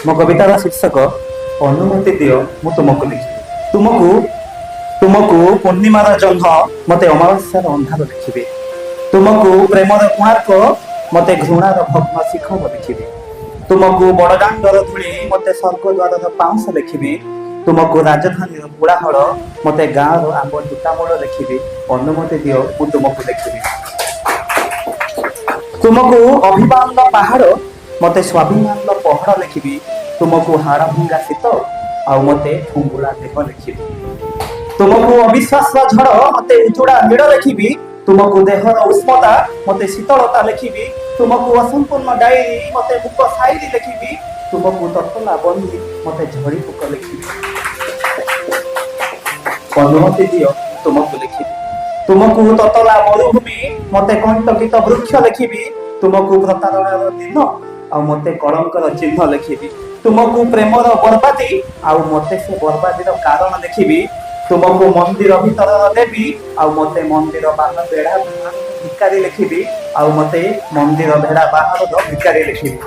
ମୋ କବିତାର ଶୀର୍ଷକ ଅନୁମତି ଦିଅ ମୁଁ ତୁମକୁ ଲେଖିବି। ତୁମକୁ ତୁମକୁ ପୂର୍ଣ୍ଣିମାର ଜହ୍ନ ମତେ ଅମାବାସ୍ୟାର ଅନ୍ଧାର ଦେଖିବି। ତୁମକୁ ପ୍ରେମର କୋଣାର୍କ ମତେ ଘୃଣାର ଭଗ୍ନ ଶିଖର ଦେଖିବି। ତୁମକୁ ବଡ଼ଦାଣ୍ଡର ଧୂଳି ମତେ ସ୍ୱର୍ଗଦ୍ୱାରର ପାଉଁଶ ଲେଖିବି। ତୁମକୁ ରାଜଧାନୀର କୋଳାହଳ ମତେ ଗାଁର ଆମ୍ବ ଟୁଟାମୂଳ ଲେଖିବି। ଅନୁମତି ଦିଅ ମୁଁ ତୁମକୁ ଲେଖିବି। ତୁମକୁ ଅଭିମାନର ପାହାଡ଼ ମତେ ସ୍ୱାଭିମାନର ପହଡ଼ ଲେଖିବି। ତୁମକୁ ହାଡ଼ ଭଙ୍ଗା ଶୀତ ଆଉ ମତେ ଫୁଙ୍ଗୁଳା ଦେହ ଲେଖିବି। ତୁମକୁ ଅବିଶ୍ୱାସର ଝଡ଼ ମତେ ଉଜୁଡ଼ା ନୀଡ଼ ଲେଖିବି। ତୁମକୁ ଦେହର ଉଷ୍ମତା ମତେ ଶୀତଳତା ଲେଖିବି। ତୁମକୁ ଅସମ୍ପୂର୍ଣ୍ଣ ଡାଏରୀ ମତେ ମୁକ ସାଇରୀ ଲେଖିବି। ତୁମକୁ ତତଲା ବନ୍ଦୀ ମତେ ଝଡ଼ି ପୋକ ଲେଖିବି। ଅନୁମତି ଦିଅ ତୁମକୁ ଲେଖିବି। ତୁମକୁ ତତଲା ମରୁଭୂମି ମତେ କଣ୍ଟକିତ ବୃକ୍ଷ ଲେଖିବି। ତୁମକୁ ପ୍ରତାରଣାର ଦିନ ଆଉ ମତେ କଳଙ୍କର ଚିହ୍ନ ଲେଖିବି। ତୁମକୁ ପ୍ରେମର ବର୍ବାଦୀ ଆଉ ମତେ ସେ ବର୍ବାଦୀର କାରଣ ଲେଖିବି। ତୁମକୁ ମନ୍ଦିର ଭିତରର ଦେବୀ ଆଉ ମତେ ମନ୍ଦିର ବେଢା ଭିକାରୀ ଲେଖିବି। ଆଉ ମତେ ମନ୍ଦିର ବେଢା ବାହାରର ଭିକାରୀ ଲେଖିବି।